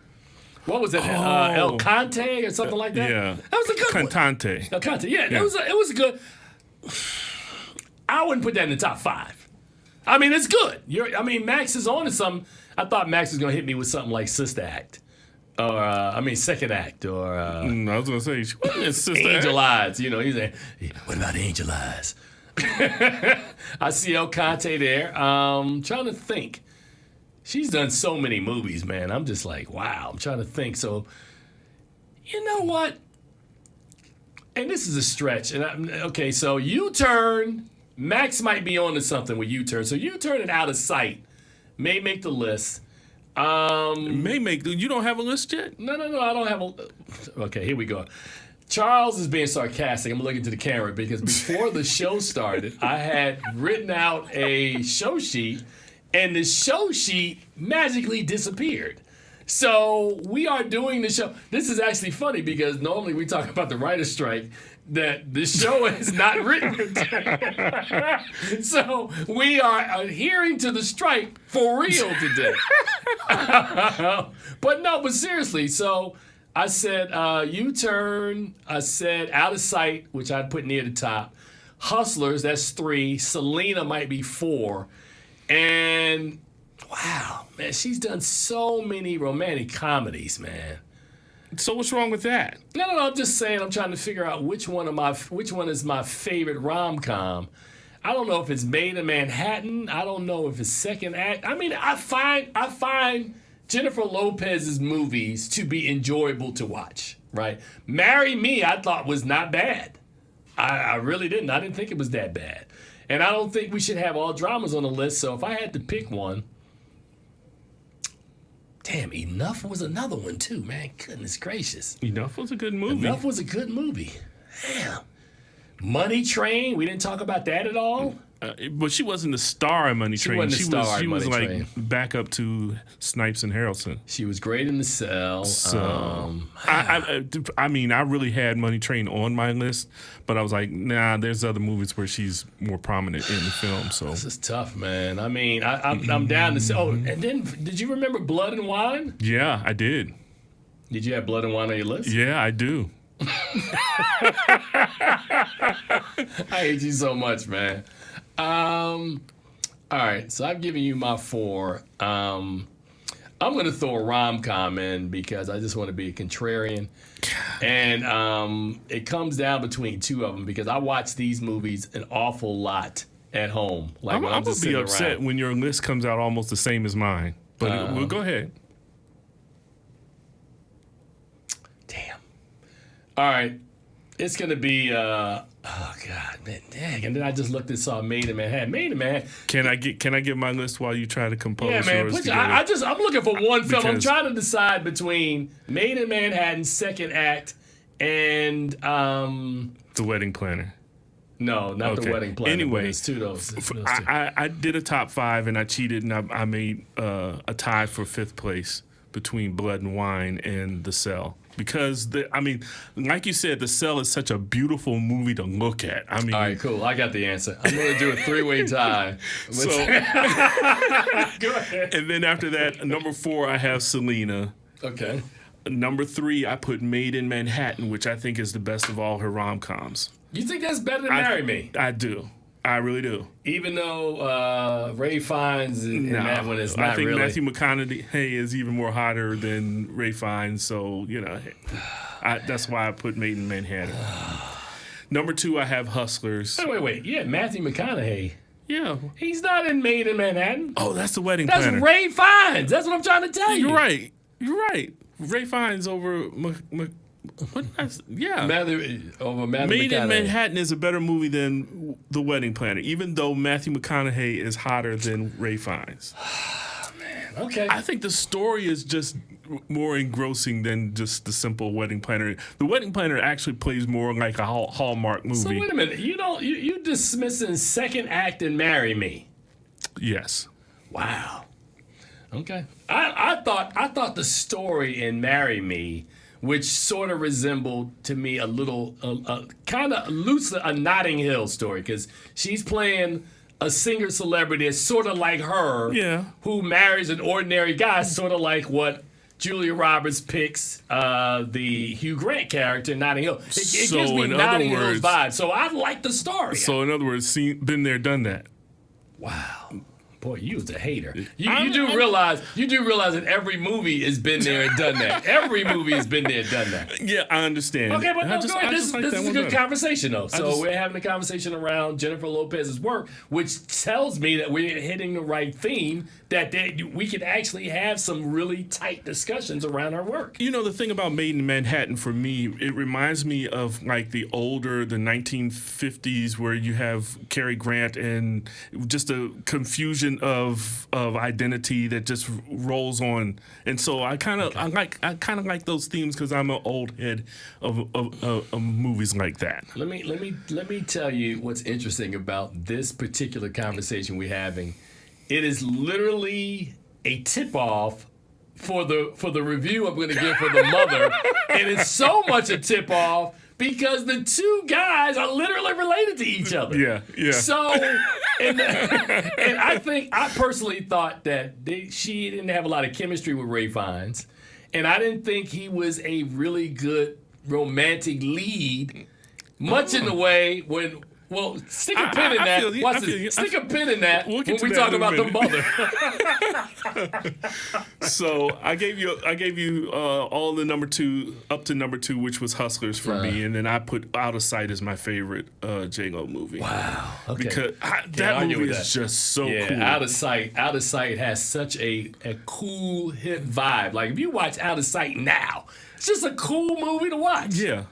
What was it? El Conte or something like that? Yeah. That was a good Cantante. one. El Conte. Yeah. It was a good. I wouldn't put that in the top 5. I mean, it's good. Max is on to something. I thought Max was going to hit me with something like Sister Act. Or, Second Act. Or I was going to say, she wasn't in Sister Angel Act. Eyes. He's like, what about Angel Eyes? I see El Conte there. Trying to think. She's done so many movies, man. I'm just like, wow. I'm trying to think. So, you know what? And this is a stretch. Okay, so U-Turn. Max might be on to something with U-Turn. So U-Turn and Out of Sight may make the list. You don't have a list yet? No, I don't have a... Okay, here we go. Charles is being sarcastic. I'm looking to the camera because before the show started, I had written out a show sheet, and the show sheet magically disappeared. So we are doing the show. This is actually funny because normally we talk about the writer's strike, that the show is not written. So we are adhering to the strike for real today. But seriously, so I said U-Turn, I said Out of Sight, which I'd put near the top. Hustlers, that's 3. Selena might be 4. And wow, man, she's done so many romantic comedies, man. So what's wrong with that? No, I'm just saying I'm trying to figure out which one is my favorite rom-com. I don't know if it's Made in Manhattan. I don't know if it's Second Act. I mean, I find Jennifer Lopez's movies to be enjoyable to watch, right? Marry Me, I thought was not bad. I really didn't. I didn't think it was that bad. And I don't think we should have all dramas on the list, so if I had to pick one, damn, Enough was another one too, man. Goodness gracious. Enough was a good movie. Enough was a good movie. Damn. Money Train, we didn't talk about that at all. But she wasn't the star in Money Train. She was like Train. back up to Snipes and Harrelson. She was great in The Cell. So I mean, I really had Money Train on my list, but I was like, nah, there's other movies where she's more prominent in the film. So this is tough, man. I mean, I'm down to say. Oh, and then did you remember Blood and Wine? Yeah, I did. Did you have Blood and Wine on your list? Yeah, I do. I hate you so much, man. All right, so I've given you my 4. I'm going to throw a rom-com in because I just want to be a contrarian. And it comes down between 2 of them because I watch these movies an awful lot at home. Like I'm going to be upset when your list comes out almost the same as mine. But well, go ahead. Damn. All right. It's going to be... oh God, man, dang! And then I just looked and saw Made in Manhattan. Made in Manhattan. Can I get my list while you try to compose? Yeah, man. yours I'm looking for one film. I'm trying to decide between Made in Manhattan, Second Act, and The Wedding Planner. No, not The Wedding Planner. Anyway, it's 2 of those. I did a top 5 and I cheated and I made a tie for 5th place between Blood and Wine and The Cell. Because, like you said, The Cell is such a beautiful movie to look at. I mean, all right, cool. I got the answer. I'm going to do a 3-way tie. So, go ahead. And then after that, number 4, I have Selena. Okay. Number 3, I put Made in Manhattan, which I think is the best of all her rom-coms. You think that's better than Marry Me? I do. I really do. Even though Ray Fiennes in that one is not really. I think Matthew McConaughey is even more hotter than Ray Fiennes, so, that's why I put Made in Manhattan. Number 2, I have Hustlers. Wait. Yeah, Matthew McConaughey. Yeah. He's not in Made in Manhattan. Oh, that's The Wedding Planner. That's Ray Fiennes. That's what I'm trying to tell you. You're right. Ray Fiennes over... yeah. Made in Manhattan is a better movie than The Wedding Planner, even though Matthew McConaughey is hotter than Ray Fiennes. Man, okay. I think the story is just more engrossing than just the simple Wedding Planner. The Wedding Planner actually plays more like a Hallmark movie. So wait a minute, you dismissing Second Act and Marry Me? Yes. Wow. Okay. I thought the story in Marry Me, which sort of resembled to me a little, kind of loosely a Notting Hill story, because she's playing a singer celebrity that's sort of like her, who marries an ordinary guy, sort of like what Julia Roberts picks the Hugh Grant character in Notting Hill. It gives me Notting Hill's vibe, so I like the story. So in other words, been there, done that. Wow. Boy, you was a hater. You do realize that every movie has been there and done that. Every movie has been there and done that. Yeah, I understand. Okay, but no, go ahead. This like is a good conversation, though. So we're having a conversation around Jennifer Lopez's work, which tells me that we're hitting the right theme, that we could actually have some really tight discussions around her work. You know, the thing about Made in Manhattan, for me, it reminds me of like the 1950s, where you have Cary Grant and just a confusion of identity that just rolls on. And so I kind of like those themes because I'm an old head of movies like that. Let me tell you what's interesting about this particular conversation we're having. It is literally a tip-off for the review I'm going to give for The Mother. And it's so much a tip-off because the two guys are literally related to each other. Yeah. So, and I personally thought that she didn't have a lot of chemistry with Ray Fiennes, and I didn't think he was a really good romantic lead, much in the way when. Well, stick a pin in that. Watch this. Stick a pin in that when we talk about The Mother. So I gave you all the number two up to number 2, which was Hustlers for me, and then I put Out of Sight as my favorite J-Lo movie. Wow. Okay. Because that movie is just so cool. Out of Sight has such a cool hip vibe. Like if you watch Out of Sight now, it's just a cool movie to watch. Yeah.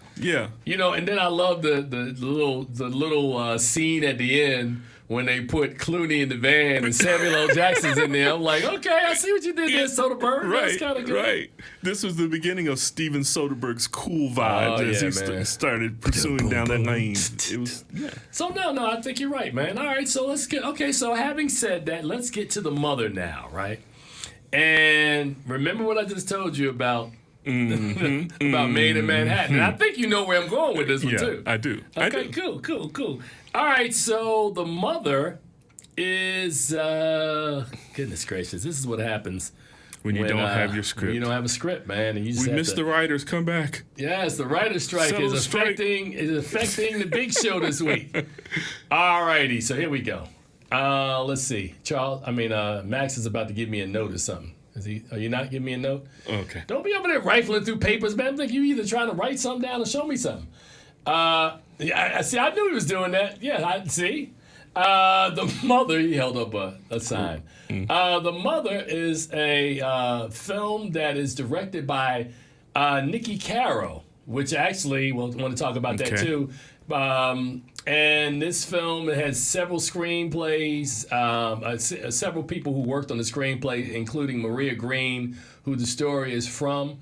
You know, and then I love the little scene at the end when they put Clooney in the van and Samuel L. Jackson's in there. I'm like, okay, I see what you did there, Soderbergh. Right, that's kind of good. Right. This was the beginning of Steven Soderbergh's cool vibe as he started pursuing down that lane. It was So no, I think you're right, man. All right, so let's get so having said that, let's get to The Mother now, right? And remember what I just told you about. About Made in Manhattan. And I think you know where I'm going with this one, too. I do. Okay, cool. All right, so The Mother is, goodness gracious, this is what happens when you don't have your script. You don't have a script, man. And you just we missed the writers. Come back. Yes, the writer's strike is affecting the big show this week. All righty, so here we go. Let's see. Max is about to give me a note or something. Are you not giving me a note? Okay. Don't be over there rifling through papers, man. I think you either trying to write something down or show me something. I knew he was doing that. Yeah, I see. The Mother, he held up a sign. The Mother is a film that is directed by Nikki Caro, which actually, we'll want to talk about that too. And this film has several screenplays, several people who worked on the screenplay, including Maria Green, who the story is from.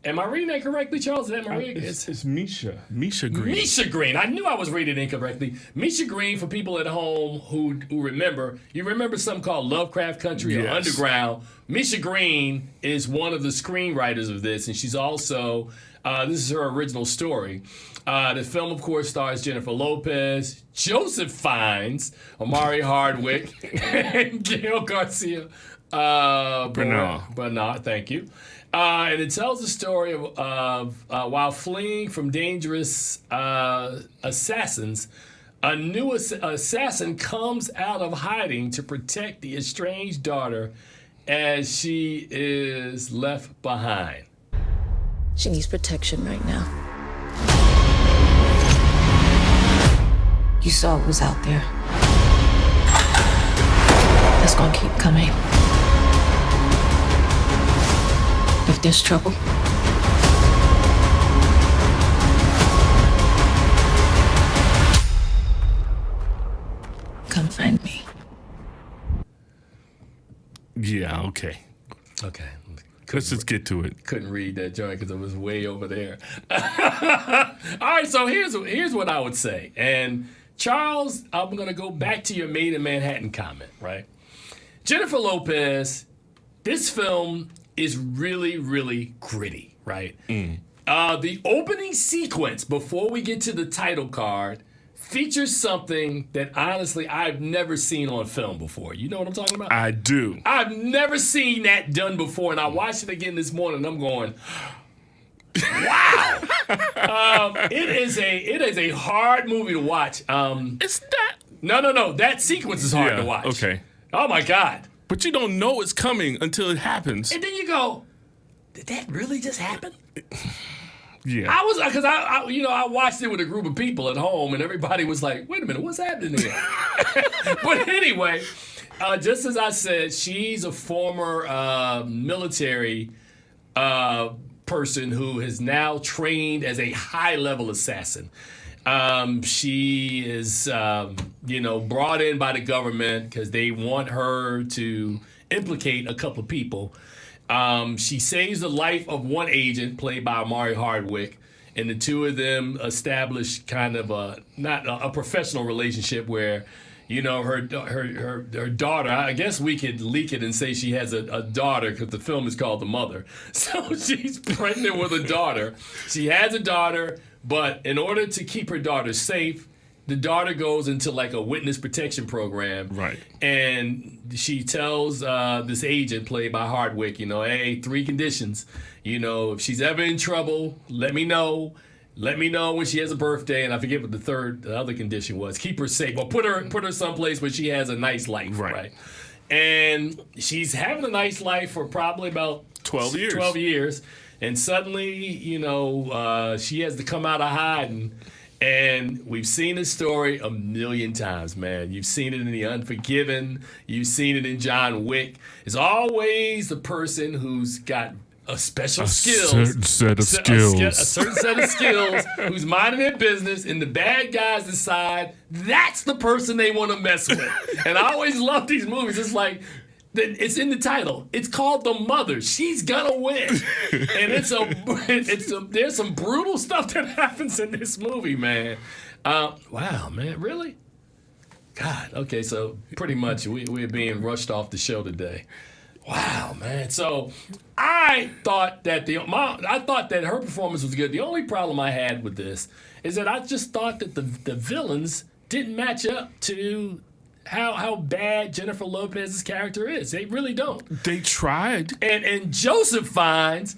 Am I reading that correctly, Charles? Is that Maria? It's Misha. Misha Green. Misha Green. I knew I was reading it incorrectly. Misha Green, for people at home who remember, you remember something called Lovecraft Country or Underground. Misha Green is one of the screenwriters of this, and she's also, this is her original story. The film, of course, stars Jennifer Lopez, Joseph Fiennes, Omari Hardwick, and Gail Garcia Bernard. Thank you. And it tells the story of while fleeing from dangerous assassins, a new assassin comes out of hiding to protect the estranged daughter as she is left behind. She needs protection right now. You saw what was out there. That's gonna keep coming. If there's trouble, come find me. Yeah, okay. Let's just get to it. Couldn't read that joint because it was way over there. All right, so here's what I would say. And Charles, I'm going to go back to your Made in Manhattan comment, right? Jennifer Lopez, this film is really, really gritty, right? The opening sequence, before we get to the title card, features something that, honestly, I've never seen on film before. You know what I'm talking about? I do. I've never seen that done before, and I watched it again this morning, and I'm going, wow. It is a hard movie to watch. It's that. No. That sequence is hard to watch. Okay. Oh my God. But you don't know it's coming until it happens. And then you go, did that really just happen? Yeah. I was, because I watched it with a group of people at home, and everybody was like, wait a minute, what's happening here? But anyway, just as I said, she's a former military person who has now trained as a high-level assassin. She is, brought in by the government because they want her to implicate a couple of people. She saves the life of one agent, played by Amari Hardwick, and the two of them establish kind of not a professional relationship where, her daughter. I guess we could leak it and say she has a daughter because the film is called The Mother. So she's pregnant with a daughter. She has a daughter. But in order to keep her daughter safe, the daughter goes into like a witness protection program. Right. And she tells this agent played by Hardwick, hey, 3 conditions. If she's ever in trouble, let me know. Let me know when she has a birthday. And I forget what the other condition was. Keep her safe. Or put her someplace where she has a nice life. Right. And she's having a nice life for probably about 12 years. 12 years. And suddenly, she has to come out of hiding. And we've seen this story a million times, man. You've seen it in The Unforgiven. You've seen it in John Wick. It's always the person who's got a special skills. A certain set of skills. A certain set of skills who's minding their business, and the bad guys decide that's the person they want to mess with. And I always love these movies. It's like, it's in the title. It's called The Mother. She's gonna win, and there's some brutal stuff that happens in this movie, man. Wow, man, really? God. Okay, so pretty much we're being rushed off the show today. Wow, man. So I thought that her performance was good. The only problem I had with this is that I just thought that the villains didn't match up to how bad Jennifer Lopez's character is. They really don't. They tried. And Joseph Fiennes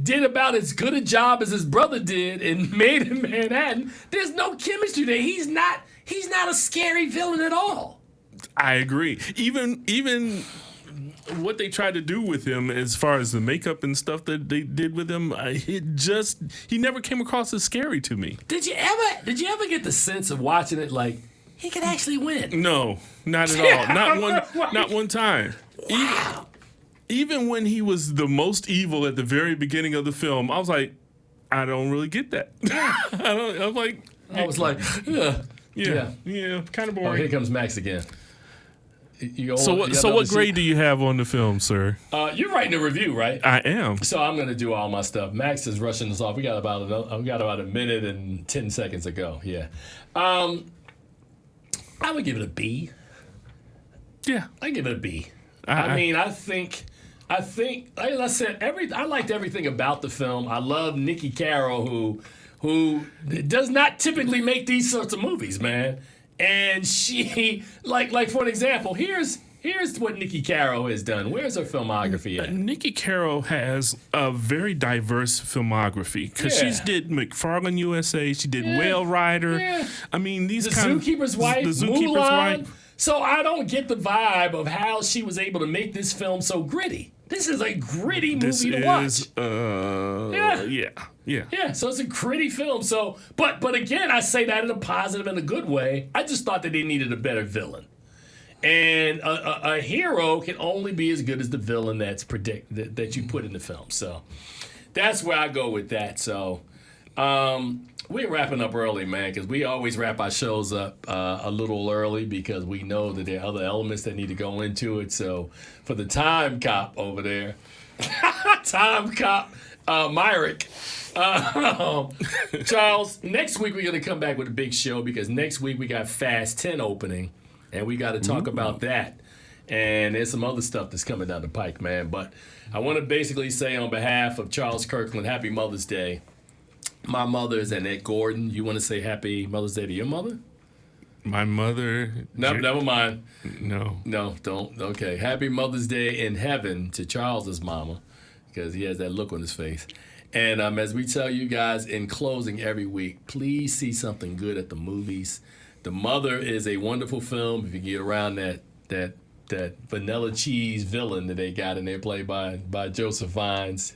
did about as good a job as his brother did in Made in Manhattan. There's no chemistry there. He's not a scary villain at all. I agree. Even what they tried to do with him as far as the makeup and stuff that they did with him, he never came across as scary to me. Did you ever get the sense of watching it like he could actually win? No, not at all. Not one time. Wow. Even when he was the most evil at the very beginning of the film, I was like, I don't really get that. I was like, yeah, kind of boring. Oh, here comes Max again. So what grade do you have on the film, sir? You're writing a review, right? I am. So I'm going to do all my stuff. Max is rushing us off. We got about a minute and 10 seconds to go. Yeah. I would give it a B. Yeah. I give it a B. I think, like I said, I liked everything about the film. I love Nikki Caro, who does not typically make these sorts of movies, man. And she, like for an example, here's what Nikki Caro has done. Where's her filmography at? Nikki Caro has a very diverse filmography because she's did McFarlane USA, she did Whale Rider. Yeah. I mean, The Zookeeper's Wife. So I don't get the vibe of how she was able to make this film so gritty. This is a gritty movie to watch. Yeah, so it's a gritty film. So, but again, I say that in a positive and a good way. I just thought that they needed a better villain. And a hero can only be as good as the villain that you put in the film. So that's where I go with that. So we're wrapping up early, man, because we always wrap our shows up a little early because we know that there are other elements that need to go into it. So for the time cop over there, Myrick, Charles, next week we're going to come back with a big show because next week we got Fast 10 opening, and we got to talk about that. And there's some other stuff that's coming down the pike, man. But I want to basically say on behalf of Charles Kirkland, Happy Mother's Day. My mother is Annette Gordon. You want to say Happy Mother's Day to your mother? My mother... No, never mind. No, don't. Okay. Happy Mother's Day in heaven to Charles's mama, because he has that look on his face. And as we tell you guys in closing every week, please see something good at the movies. The Mother is a wonderful film if you get around that that vanilla cheese villain that they got in there, played by Joseph Fiennes.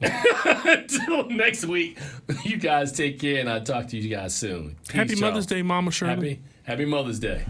Until next week, you guys take care, and I'll talk to you guys soon. Peace, Happy y'all. Mother's Day, Mama Shirley. Happy Mother's Day.